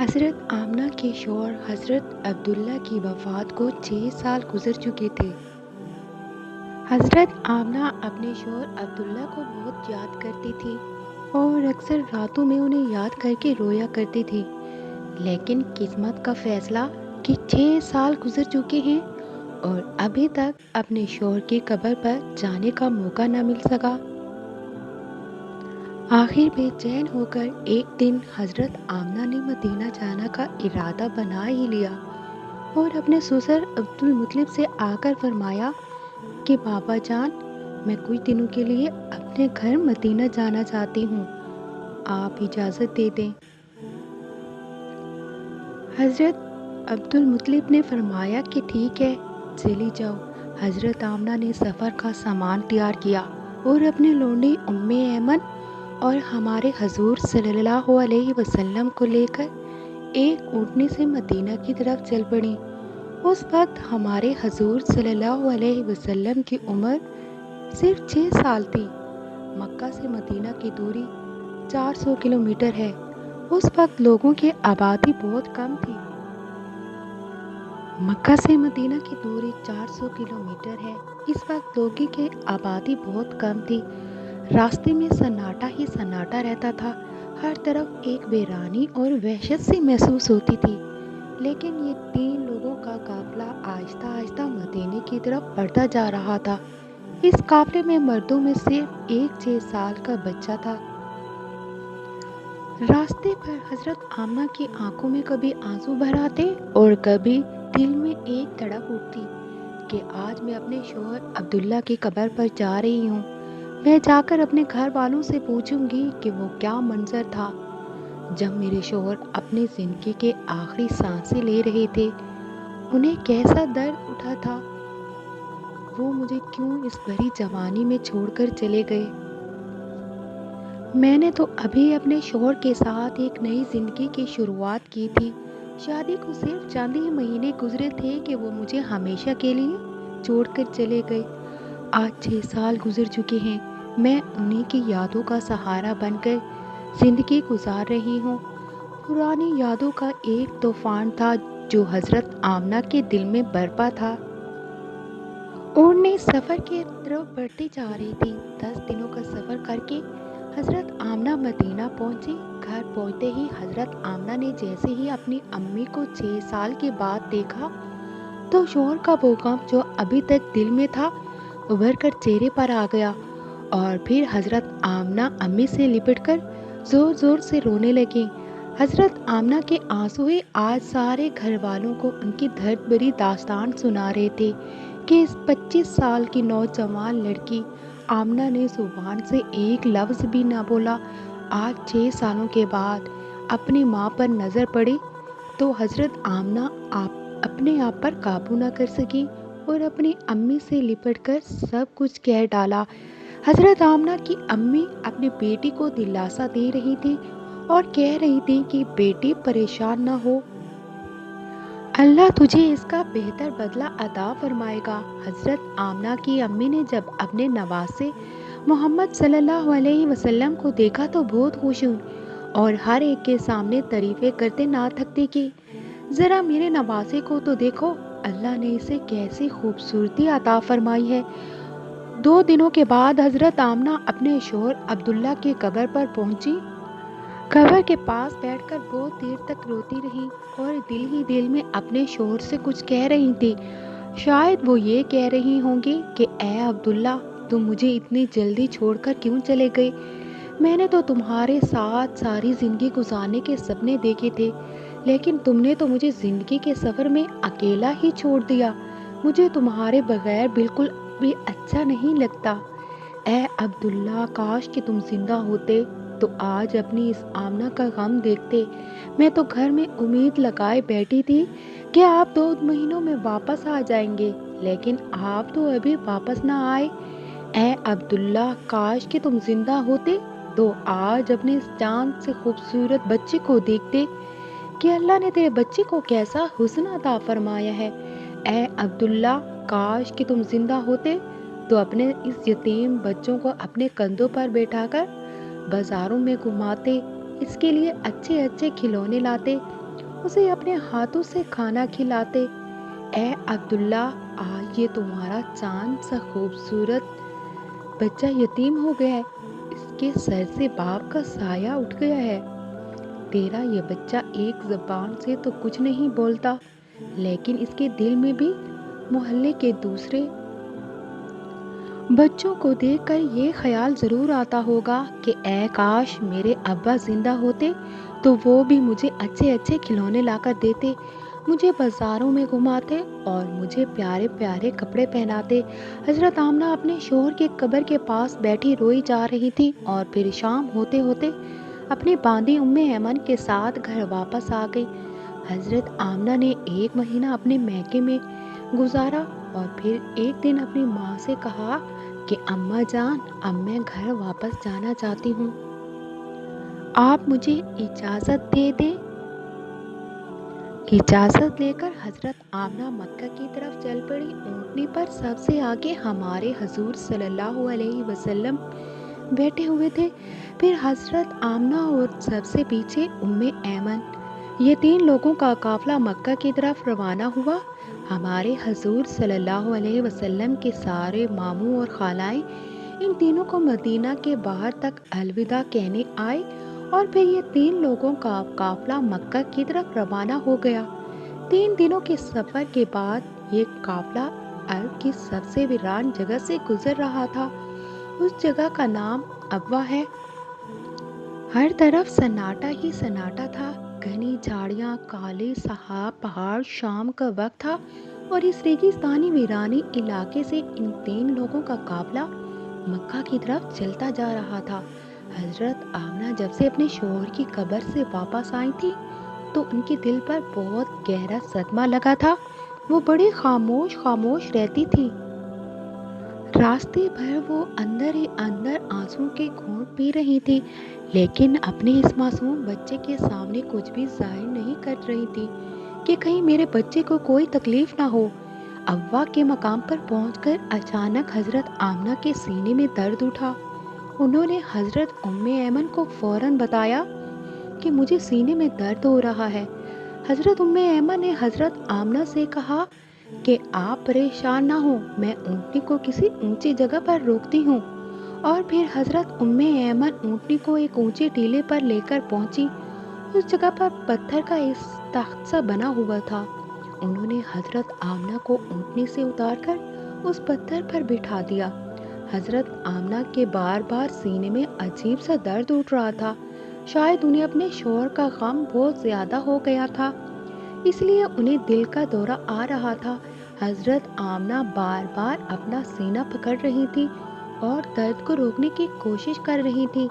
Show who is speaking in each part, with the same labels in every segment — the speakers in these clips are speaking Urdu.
Speaker 1: حضرت آمنہ کے شوہر حضرت عبداللہ کی وفات کو 6 سال گزر چکے تھے۔ حضرت آمنہ اپنے شوہر عبداللہ کو بہت یاد کرتی تھی اور اکثر راتوں میں انہیں یاد کر کے رویا کرتی تھی، لیکن قسمت کا فیصلہ کہ 6 سال گزر چکے ہیں اور ابھی تک اپنے شوہر کی قبر پر جانے کا موقع نہ مل سکا۔ آخر بے چین ہو کر ایک دن حضرت آمنہ نے مدینہ جانا کا ارادہ بنا ہی لیا اور اپنے سسر عبد المطلب سے آ کر فرمایا کہ بابا جان، میں کچھ دنوں کے لیے اپنے گھر مدینہ جانا چاہتی ہوں، آپ اجازت دے دیں۔ حضرت عبد المطلب نے فرمایا کہ ٹھیک ہے، چلی جاؤ۔ حضرت آمنہ نے سفر کا سامان تیار کیا اور اپنے لونڈی ام ایمن اور ہمارے حضور صلی اللہ علیہ وسلم کو لے کر ایک اونٹنی سے مدینہ کی طرف چل پڑی۔ اس وقت ہمارے حضور صلی اللہ علیہ وسلم کی عمر صرف 6 سال تھی۔ مکہ سے مدینہ کی دوری 400 کلومیٹر ہے۔ اس وقت لوگوں کی آبادی بہت کم تھی۔ مکہ سے مدینہ کی دوری 400 کلومیٹر ہے۔ اس وقت لوگوں کی آبادی بہت کم تھی۔ راستے میں سناٹا ہی سناٹا رہتا تھا، ہر طرف ایک ویرانی اور وحشت سی محسوس ہوتی تھی، لیکن یہ 3 لوگوں کا قافلہ آہستہ آہستہ مدینے کی طرف بڑھتا جا رہا تھا۔ اس قافلے میں مردوں میں صرف ایک 6 سال کا بچہ تھا۔ راستے پر حضرت آمنہ کی آنکھوں میں کبھی آنسو بھر آتے اور کبھی دل میں ایک دھڑک اٹھتی کہ آج میں اپنے شوہر عبداللہ کی قبر پر جا رہی ہوں۔ میں جا کر اپنے گھر والوں سے پوچھوں گی کہ وہ کیا منظر تھا جب میرے شوہر اپنی زندگی کے آخری سانسیں لے رہے تھے، انہیں کیسا درد اٹھا تھا، وہ مجھے کیوں اس بھری جوانی میں چھوڑ کر چلے گئے۔ میں نے تو ابھی اپنے شوہر کے ساتھ ایک نئی زندگی کی شروعات کی تھی، شادی کو صرف چند ہی مہینے گزرے تھے کہ وہ مجھے ہمیشہ کے لیے چھوڑ کر چلے گئے۔ آج 6 سال گزر چکے ہیں، میں انہی کی یادوں کا سہارا بن کر زندگی گزار رہی ہوں۔ پرانی یادوں کا ایک طوفان تھا جو حضرت آمنہ کے دل میں برپا تھا۔ اونٹنی سفر کی طرف بڑھتی جا رہی تھی۔ 10 دنوں کا سفر کر کے حضرت آمنہ مدینہ پہنچی۔ گھر پہنچتے ہی حضرت آمنہ نے جیسے ہی اپنی امی کو 6 سال کے بعد دیکھا تو شوہر کا وہ غم جو ابھی تک دل میں تھا ابھر کر چہرے پر آ گیا، اور پھر حضرت آمنہ امی سے لپٹ کر زور زور سے رونے لگیں۔ حضرت آمنہ کے آنسو ہی آج سارے گھر والوں کو ان کی درد بھری داستان سنا رہے تھے کہ اس 25 سال کی نوجوان لڑکی آمنہ نے زبان سے ایک لفظ بھی نہ بولا۔ آج 6 سالوں کے بعد اپنی ماں پر نظر پڑی تو حضرت آمنہ اپنے آپ پر قابو نہ کر سکی اور اپنی امی سے لپٹ کر سب کچھ کہہ ڈالا۔ حضرت آمنہ کی امی اپنی بیٹی کو دلاسا دے رہی تھی اور کہہ رہی تھی کہ بیٹی پریشان نہ ہو، اللہ تجھے اس کا بہتر بدلہ عطا فرمائے گا۔ حضرت آمنہ کی امی نے جب اپنے نواسے محمد صلی اللہ علیہ وسلم کو دیکھا تو بہت خوش ہوئی اور ہر ایک کے سامنے تعریفیں کرتے نہ تھکتی کہ ذرا میرے نواسے کو تو دیکھو، اللہ نے اسے کیسی خوبصورتی عطا فرمائی ہے۔ 2 دنوں کے بعد حضرت آمنہ اپنے شوہر عبداللہ کی قبر پر پہنچی۔ قبر کے پاس بیٹھ کر بہت دیر تک روتی رہی اور دل ہی دل میں اپنے شوہر سے کچھ کہہ رہی تھی۔ شاید وہ یہ کہہ رہی ہوں گی کہ اے عبداللہ، تم مجھے اتنی جلدی چھوڑ کر کیوں چلے گئے؟ میں نے تو تمہارے ساتھ ساری زندگی گزارنے کے سپنے دیکھے تھے، لیکن تم نے تو مجھے زندگی کے سفر میں اکیلا ہی چھوڑ دیا۔ مجھے تمہارے بغیر بالکل بھی اچھا نہیں لگتا۔ اے عبداللہ، کاش کہ تم زندہ ہوتے تو آج اپنی اس آمنہ کا غم دیکھتے۔ میں تو گھر میں امید لگائے بیٹھی تھی کہ آپ 2 مہینوں میں واپس آ جائیں گے، لیکن آپ تو ابھی واپس نہ آئے۔ اے عبداللہ، کاش کہ تم زندہ ہوتے تو آج اپنے اس چاند سے خوبصورت بچے کو دیکھتے کہ اللہ نے تیرے بچے کو کیسا حسن عطا فرمایا ہے۔ اے عبداللہ، کاش کہ تم زندہ ہوتے تو اپنے اس یتیم بچوں کو اپنے کندھوں پر بیٹھا کر بازاروں میں گھماتے، اس کے لیے اچھے اچھے کھلونے لاتے اسے اپنے ہاتھوں سے کھانا کھلاتے۔ اے عبداللہ، آج یہ تمہارا چاند سا خوبصورت بچہ یتیم ہو گیا ہے، اس کے سر سے باپ کا سایہ اٹھ گیا ہے۔ تیرا یہ بچہ ایک زبان سے تو کچھ نہیں بولتا، لیکن اس کے دل میں بھی محلے کے دوسرے بچوں کو دیکھ کر یہ خیال ضرور آتا ہوگا کہ اے کاش میرے ابا زندہ ہوتے تو وہ بھی مجھے اچھے اچھے کھلونے لا کر دیتے، مجھے بازاروں میں گھماتے اور مجھے پیارے پیارے کپڑے پہناتے۔ حضرت آمنہ اپنے شوہر کے قبر کے پاس بیٹھی روئی جا رہی تھی اور پھر شام ہوتے ہوتے اپنی باندی ایمن کے ساتھ گھر واپس آ گئی۔ حضرت آمنہ نے 1 مہینہ اپنے میکے میں گزارا اور پھر ایک دن اپنی ماں سے کہا کہ اماں جان، اب میں گھر واپس جانا چاہتی ہوں، آپ مجھے اجازت دے دیں۔ اجازت لے کر حضرت آمنہ مکہ کی طرف چل پڑی۔ اونٹنی پر سب سے آگے ہمارے حضور صلی اللہ علیہ وسلم بیٹھے ہوئے تھے، پھر حضرت آمنہ اور سب سے پیچھے ایمن۔ یہ 3 لوگوں کا قافلہ مکہ کی طرف روانہ ہوا۔ ہمارے حضور صلی اللہ علیہ وسلم کے سارے ماموں اور خالائیں ان تینوں کو مدینہ کے باہر تک الوداع کہنے آئے اور پھر یہ 3 لوگوں کا قافلہ مکہ کی طرف روانہ ہو گیا۔ 3 دنوں کے سفر کے بعد یہ قافلہ عرب کی سب سے ویران جگہ سے گزر رہا تھا۔ اس جگہ کا نام ابوا ہے۔ ہر طرف سناٹا ہی سناٹا تھا، گھنی جھاڑیاں، کالے سحاب پہاڑ۔ شام کا وقت تھا اور اس ریگستانی ویرانے علاقے سے ان 3 لوگوں کا قافلہ مکہ کی طرف چلتا جا رہا تھا۔ حضرت آمنہ جب سے اپنے شوہر کی قبر سے واپس آئی تھی تو ان کے دل پر بہت گہرا صدمہ لگا تھا۔ وہ بڑی خاموش رہتی تھی۔ راستے بھر وہ اندر ہی اندر آنسوں کے گھونٹ پی رہی تھی، لیکن اپنے اس معصوم بچے کے سامنے کچھ بھی ظاہر نہیں کر رہی تھی کہ کہیں میرے بچے کو کوئی تکلیف نہ ہو۔ ابوا کے مقام پر پہنچ کر اچانک حضرت آمنہ کے سینے میں درد اٹھا۔ انہوں نے حضرت ایمن کو فوراً بتایا کہ مجھے سینے میں درد ہو رہا ہے۔ حضرت ایمن نے حضرت آمنہ سے کہا کہ آپ پریشان نہ ہوں، میں اونٹنی کو کسی اونچی جگہ پر روکتی ہوں۔ اور پھر حضرت ایمن اونٹنی کو ایک اونچے ٹیلے پر لے کر پہنچی۔ اس جگہ پر پتھر کا ایک تخت سا بنا ہوا تھا۔ انہوں نے حضرت آمنہ کو اونٹنی سے اتار کر اس پتھر پر بٹھا دیا۔ حضرت آمنہ کے بار بار سینے میں عجیب سا درد اٹھ رہا تھا، شاید انہیں اپنے شوہر کا غم بہت زیادہ ہو گیا تھا، اس لیے انہیں دل کا دورہ آ رہا تھا۔ حضرت آمنہ بار بار اپنا سینہ پکڑ رہی تھی اور درد کو روکنے کی کوشش کر رہی تھی،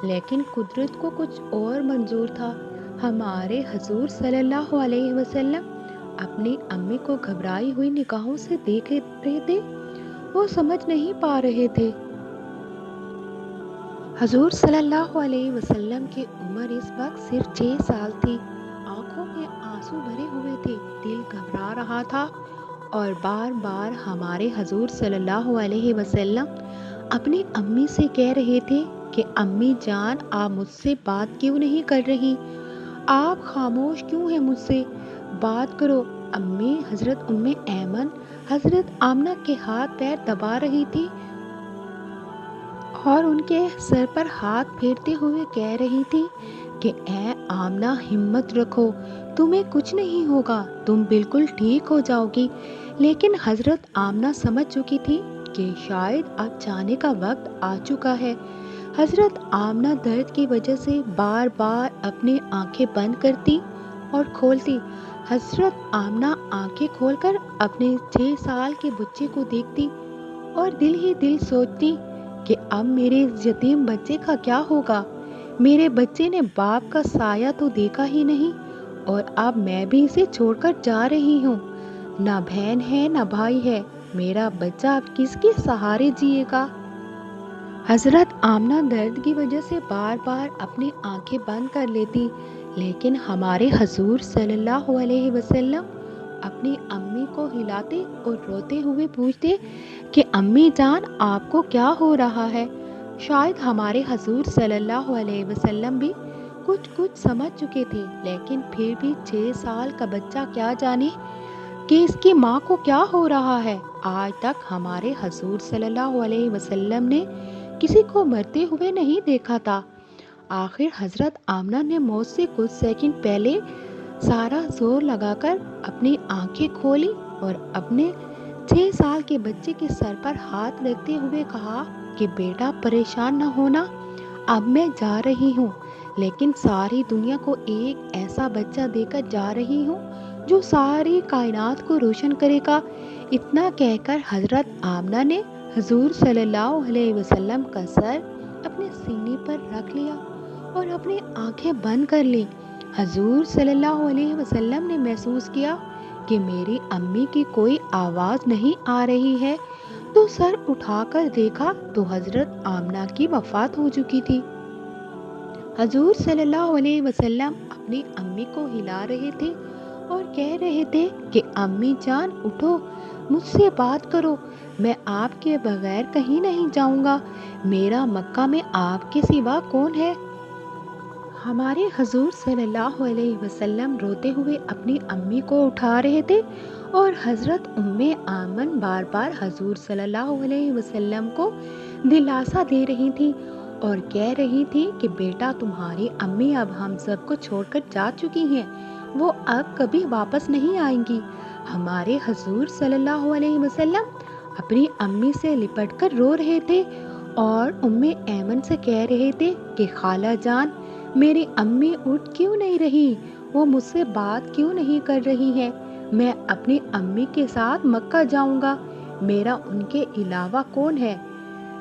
Speaker 1: لیکن قدرت کو کچھ اور منظور تھا۔ ہمارے حضور صلی اللہ علیہ وسلم اپنی امی کو گھبرائی ہوئی نگاہوں سے دیکھ رہے تھے، وہ سمجھ نہیں پا رہے تھے۔ حضور صلی اللہ علیہ وسلم کی عمر اس وقت صرف 6 سال تھی۔ آنکھوں میں آنسو بھرے ہوئے تھے، دل گھبرا رہا تھا اور بار بار ہمارے حضور صلی اللہ علیہ وسلم اپنی امی سے کہہ رہے تھے کہ امی جان، آپ مجھ سے بات کیوں نہیں کر رہی؟ آپ خاموش کیوں ہیں؟ مجھ سے بات کرو امی۔ حضرت ایمن حضرت آمنہ کے ہاتھ پیر دبا رہی تھی اور ان کے سر پر ہاتھ پھیرتے ہوئے کہہ رہی تھی کہ اے آمنہ، ہمت رکھو، تمہیں کچھ نہیں ہوگا، تم بالکل ٹھیک ہو جاؤ گی۔ لیکن حضرت آمنہ سمجھ چکی تھی کہ شاید اب جانے کا وقت آ چکا ہے۔ حضرت آمنہ درد کی وجہ سے بار بار اپنی آنکھیں بند کرتی اور کھولتی۔ حضرت آمنہ آنکھیں کھول کر اپنے 6 سال کے بچے کو دیکھتی اور دل ہی دل سوچتی کہ اب میرے یتیم بچے کا کیا ہوگا؟ میرے بچے نے باپ کا سایہ تو دیکھا ہی نہیں اور اب میں بھی اسے چھوڑ کر جا رہی ہوں۔ نہ بہن ہے نہ بھائی ہے، میرا بچہ اب کس کے سہارے جیے گا؟ حضرت آمنہ درد کی وجہ سے بار بار اپنی آنکھیں بند کر لیتی، لیکن ہمارے حضور صلی اللہ علیہ وسلم اپنی امی کو ہلاتے اور روتے ہوئے پوچھتے کہ امی جان، آپ کو کیا ہو رہا ہے؟ شاید ہمارے حضور صلی اللہ علیہ وسلم بھی کچھ سمجھ چکے تھے، لیکن پھر بھی 6 سال کا بچہ کیا جانے کہ اس کی ماں کو کیا ہو رہا ہے۔ آج تک ہمارے حضور صلی اللہ علیہ وسلم نے کسی کو مرتے ہوئے نہیں دیکھا تھا۔ آخر حضرت آمنہ نے موت سے کچھ سیکنڈ پہلے سارا زور لگا کر اپنی آنکھیں کھولی اور اپنے 6 سال کے بچے کے سر پر ہاتھ رکھتے ہوئے کہا کہ بیٹا پریشان نہ ہونا، اب میں جا رہی ہوں، لیکن ساری دنیا کو ایک ایسا بچہ دے کر جا رہی ہوں جو ساری کائنات کو روشن کرے گا۔ اتنا کہہ کر حضرت آمنہ نے حضور صلی اللہ علیہ وسلم کا سر اپنے سینے پر رکھ لیا اور اپنی آنکھیں بند کر لی۔ حضور صلی اللہ علیہ وسلم نے محسوس کیا کہ میری امی کی کوئی آواز نہیں آ رہی ہے، تو سر اٹھا کر دیکھا تو حضرت آمنہ کی وفات ہو چکی تھی۔ حضور صلی اللہ علیہ وسلم اپنی امی کو ہلا رہے تھے اور کہہ رہے تھے کہ امی جان اٹھو، مجھ سے بات کرو، میں آپ کے بغیر کہیں نہیں جاؤں گا، میرا مکہ میں آپ کے سوا کون ہے؟ ہمارے حضور صلی اللہ علیہ وسلم روتے ہوئے اپنی امی کو اٹھا رہے تھے اور حضرت ام ایمن بار بار حضور صلی اللہ علیہ وسلم کو دلاسا دے رہی تھی اور کہہ رہی تھی کہ بیٹا تمہاری امی اب ہم سب کو چھوڑ کر جا چکی ہیں، وہ اب کبھی واپس نہیں آئیں گی۔ ہمارے حضور صلی اللہ علیہ وسلم اپنی امی سے لپٹ کر رو رہے تھے اور ام ایمن سے کہہ رہے تھے کہ خالہ جان، میری امی اٹھ کیوں نہیں رہی، وہ مجھ سے بات کیوں نہیں کر رہی ہے، میں اپنی امی کے ساتھ مکہ جاؤں گا، میرا ان کے علاوہ کون ہے؟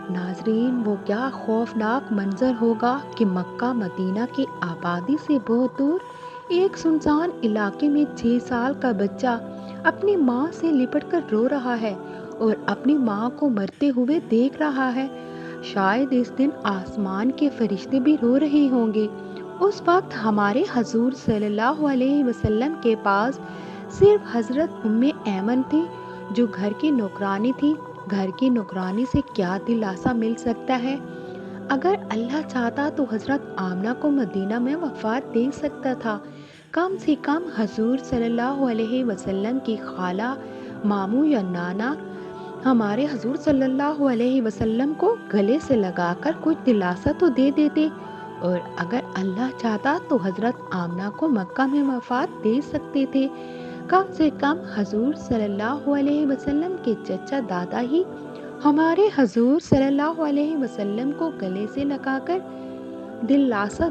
Speaker 1: ناظرین، وہ کیا خوفناک منظر ہوگا کہ مکہ مدینہ کی آبادی سے بہت دور ایک سنسان علاقے میں 6 سال کا بچہ اپنی ماں سے لپٹ کر رو رہا ہے اور اپنی ماں کو مرتے ہوئے دیکھ رہا ہے۔ شاید اس دن آسمان کے فرشتے بھی رو رہے ہوں گے۔ اس وقت ہمارے حضور صلی اللہ علیہ وسلم کے پاس صرف حضرت ام ایمن تھی جو گھر کی نوکرانی تھی۔ گھر کی نوکرانی سے کیا دلاسا مل سکتا ہے؟ اگر اللہ چاہتا تو حضرت آمنہ کو مدینہ میں وفات دے سکتا تھا، کم سے کم حضور صلی اللہ علیہ وسلم کی خالہ، ماموں یا نانا ہمارے حضور صلی اللہ علیہ وسلم کو گلے سے لگا کر کچھ دلاسا تو دے دیتے، اور اگر اللہ چاہتا تو حضرت آمنہ کو مکہ میں وفات دے سکتے تھے۔ کم سے کم حضور صلی اللہ علیہ وسلم کے چچا دادا ہی ہمارے حضور صلی اللہ علیہ وسلم کو گلے سے لگا کر دلاسا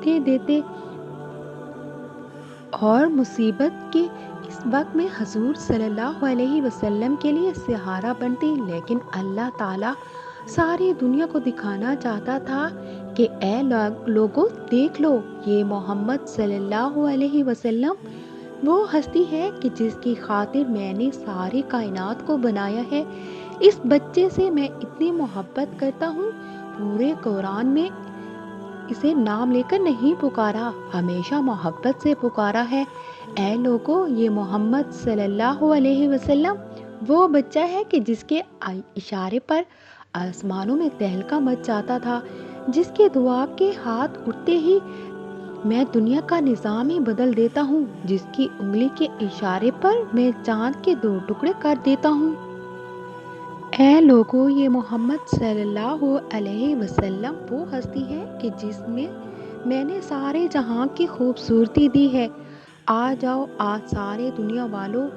Speaker 1: دے دیتے اور مصیبت کے اس وقت میں حضور صلی اللہ علیہ وسلم کے لیے سہارا بنتے۔ لیکن اللہ تعالیٰ ساری دنیا کو دکھانا چاہتا تھا کہ اے لوگوں دیکھ لو، یہ محمد صلی اللہ علیہ وسلم وہ ہستی ہے کہ جس کی خاطر میں نے ساری کائنات کو بنایا ہے۔ اس بچے سے میں اتنی محبت کرتا ہوں، پورے قرآن میں اسے نام لے کر نہیں پکارا، ہمیشہ محبت سے پکارا ہے۔ اے لوگوں، یہ محمد صلی اللہ علیہ وسلم وہ بچہ ہے کہ جس کے اشارے پر آسمانوں میں تہلکہ مچ جاتا تھا، جس کے دعا کے ہاتھ اٹھتے ہی میں دنیا کا نظام ہی بدل دیتا ہوں، جس کی انگلی کے اشارے پر میں چاند کے 2 ٹکڑے کر دیتا ہوں۔ اے لوگوں، یہ محمد صلی اللہ علیہ وسلم وہ ہستی ہے کہ جس میں نے سارے جہاں کی خوبصورتی دی ہے۔ آ جاؤ آج سارے دنیا والوں،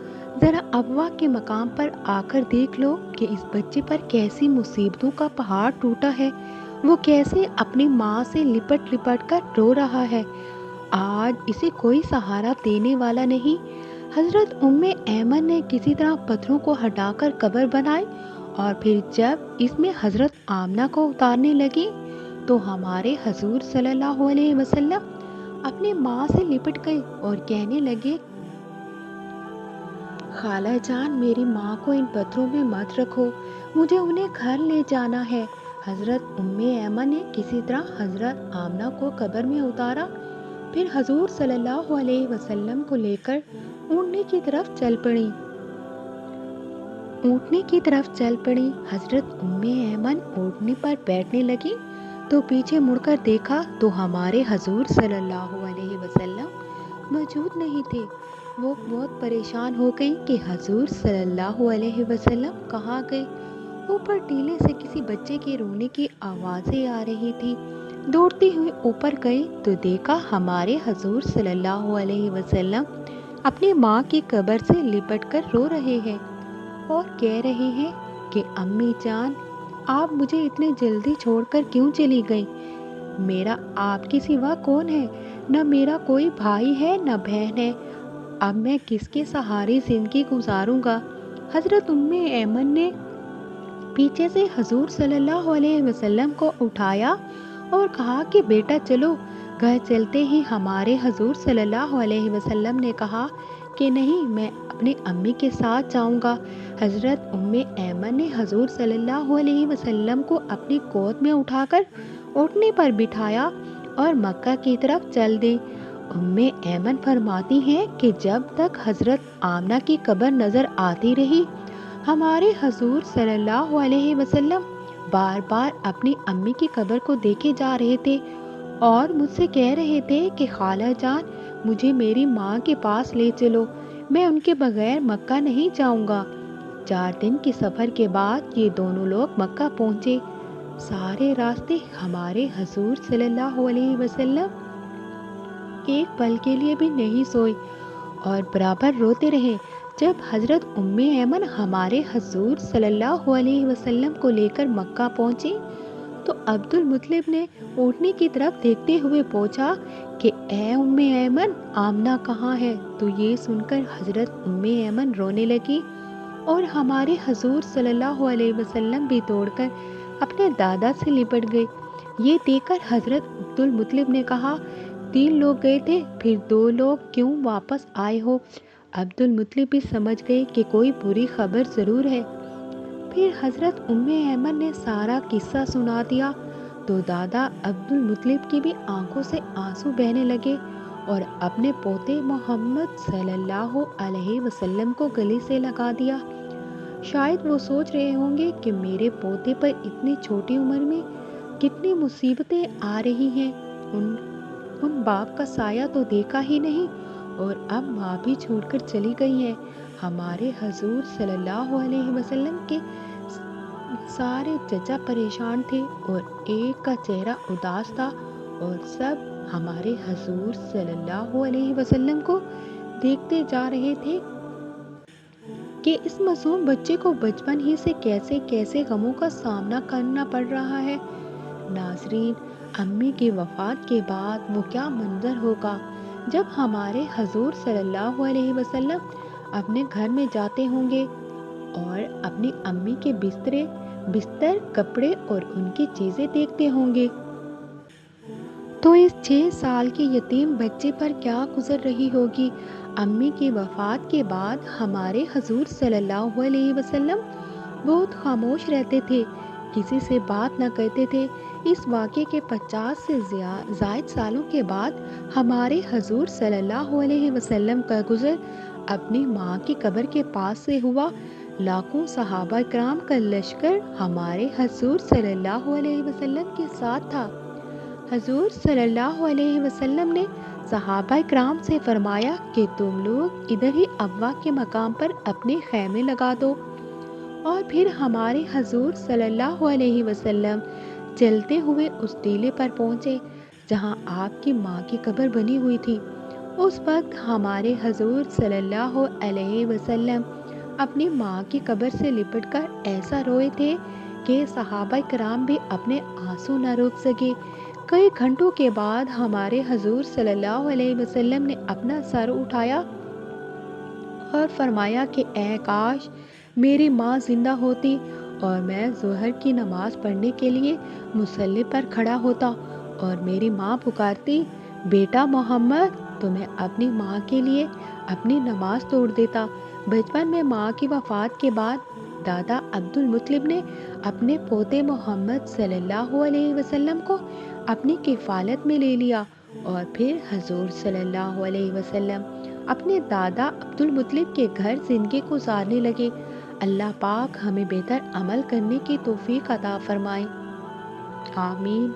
Speaker 1: ذرا ابوا کے مقام پر آ کر دیکھ لو کہ اس بچے پر کیسی مصیبتوں کا پہاڑ ٹوٹا ہے، وہ کیسے اپنی ماں سے لپٹ لپٹ کر رو رہا ہے۔ آج اسے کوئی سہارا دینے والا نہیں۔ حضرت ام ایمن نے کسی طرح پتھروں کو ہٹا کر قبر بنائی اور پھر جب اس میں حضرت آمنہ کو اتارنے لگی تو ہمارے حضور صلی اللہ علیہ وسلم اپنی ماں سے لپٹ گئے اور کہنے لگے، خالہ جان، میری ماں کو ان پتھروں میں مت رکھو، مجھے انہیں گھر لے جانا ہے۔ حضرت ام ایمن نے کسی طرح حضرت آمنہ کو قبر میں اتارا، پھر حضور صلی اللہ علیہ وسلم کو لے کر اونٹنے کی طرف چل پڑی۔ حضرت ام ایمن اونٹنے پر بیٹھنے لگی تو پیچھے مڑ کر دیکھا تو ہمارے حضور صلی اللہ علیہ وسلم موجود نہیں تھے۔ وہ بہت پریشان ہو گئی کہ حضور صلی اللہ علیہ وسلم کہاں گئے۔ اوپر ٹیلے سے کسی بچے کے رونے کی آوازیں آ رہی تھی۔ دوڑتی ہوئی اوپر گئی تو دیکھا ہمارے حضور صلی اللہ علیہ وسلم اپنی ماں کی قبر سے لپٹ کر رو رہے ہیں اور کہہ رہے ہیں کہ امی جان، آپ مجھے اتنے جلدی چھوڑ کر کیوں چلی گئیں؟ میرا آپ کے سوا کون ہے؟ نہ میرا کوئی بھائی ہے نہ بہن ہے۔ اب میں کس کے سہارے زندگی گزاروں گا؟ حضرت ایمن نے پیچھے سے حضور صلی اللہ علیہ وسلم کو اٹھایا اور کہا کہ بیٹا چلو۔ گھر چلتے ہی ہمارے حضور صلی اللہ علیہ وسلم نے کہا کہ نہیں، میں اپنی امی کے ساتھ جاؤں گا۔ حضرت ایمن نے حضور صلی اللہ علیہ وسلم کو اپنی گود میں اٹھا کر اونٹنے پر بٹھایا اور مکہ کی طرف چل دی۔ ایمن فرماتی ہیں کہ جب تک حضرت آمنہ کی قبر نظر آتی رہی، ہمارے حضور صلی اللہ علیہ وسلم بار بار اپنی امی کی قبر کو دیکھے جا رہے تھے اور مجھ سے کہہ رہے تھے کہ خالہ جان، مجھے میری ماں کے پاس لے چلو، میں ان کے بغیر مکہ نہیں جاؤں گا۔ 4 دن کے سفر کے بعد یہ دونوں لوگ مکہ پہنچے۔ سارے راستے ہمارے حضور صلی اللہ علیہ وسلم ایک پل کے لیے بھی نہیں سوئے اور برابر روتے رہے۔ جب حضرت ایمن ہمارے حضور صلی اللہ علیہ وسلم کو لے کر مکہ پہنچی تو عبد المطلب نے اونٹنے کی طرف دیکھتے ہوئے پوچھا کہ اے ایمن، آمنہ کہاں ہے؟ تو یہ سن کر حضرت ایمن رونے لگی اور ہمارے حضور صلی اللہ علیہ وسلم بھی دوڑ کر اپنے دادا سے لپٹ گئے۔ یہ دیکھ کر حضرت عبد المطلب نے کہا، 3 لوگ گئے تھے، پھر 2 لوگ کیوں واپس آئے ہو؟ عبد المطلب بھی سمجھ گئے کہ کوئی بری خبر ضرور ہے۔ پھر حضرت ایمن نے سارا قصہ سنا دیا تو دادا عبد المطلب کی بھی آنکھوں سے آنسو بہنے لگے اور اپنے پوتے محمد صلی اللہ علیہ وسلم کو گلے سے لگا دیا۔ شاید وہ سوچ رہے ہوں گے کہ میرے پوتے پر اتنی چھوٹی عمر میں کتنی مصیبتیں آ رہی ہیں۔ ان باپ کا سایہ تو دیکھا ہی نہیں اور اب ماں بھی چھوڑ کر چلی گئی ہیں۔ ہمارے حضور صلی اللہ علیہ وسلم کے سارے چچا پریشان تھے اور ایک کا چہرہ اداس تھا اور سب ہمارے حضور صلی اللہ علیہ وسلم کو دیکھتے جا رہے تھے کہ اس معصوم بچے کو بچپن ہی سے کیسے کیسے غموں کا سامنا کرنا پڑ رہا ہے۔ ناظرین، امی کی وفات کے بعد وہ کیا منظر ہوگا جب ہمارے حضور صلی اللہ علیہ وسلم اپنے گھر میں جاتے ہوں گے اور اپنی امی کے بستر، کپڑے اور ان کی چیزیں دیکھتے ہوں گے تو اس 6 سال کے یتیم بچے پر کیا گزر رہی ہوگی۔ امی کی وفات کے بعد ہمارے حضور صلی اللہ علیہ وسلم بہت خاموش رہتے تھے، کسی سے بات نہ کرتے تھے۔ اس واقعے کے 50 سے زائد سالوں کے بعد ہمارے حضور صلی اللہ علیہ وسلم کا گزر اپنی ماں کی قبر کے پاس سے ہوا۔ لاکھوں صحابہ کرام کا لشکر ہمارے حضور صلی اللہ علیہ وسلم کے ساتھ تھا۔ حضور صلی اللہ علیہ وسلم نے صحابہ کرام سے فرمایا کہ تم لوگ ادھر ہی ابوا کے مقام پر اپنے خیمے لگا دو، اور پھر ہمارے حضور صلی اللہ علیہ وسلم چلتے ہوئے اس ٹیلے پر پہنچے جہاں آپ کی ماں کی قبر بنی ہوئی تھی۔ اس وقت ہمارے حضور صلی اللہ علیہ وسلم اپنی ماں کی قبر سے لپٹ کر ایسا روئے تھے کہ صحابہ کرام بھی اپنے آنسو نہ روک سکے۔ کئی گھنٹوں کے بعد ہمارے حضور صلی اللہ علیہ وسلم نے اپنا سر اٹھایا اور فرمایا کہ اے کاش میری ماں زندہ ہوتی اور میں ظہر کی نماز پڑھنے کے لیے مصلی پر کھڑا ہوتا اور میری ماں پکارتی، بیٹا محمد، تو میں اپنی ماں کے لیے اپنی نماز توڑ دیتا۔ بچپن میں ماں کی وفات کے بعد دادا عبد المطلب نے اپنے پوتے محمد صلی اللہ علیہ وسلم کو اپنی کفالت میں لے لیا اور پھر حضور صلی اللہ علیہ وسلم اپنے دادا عبد المطلب کے گھر زندگی گزارنے لگے۔ اللہ پاک ہمیں بہتر عمل کرنے کی توفیق عطا فرمائے، آمین۔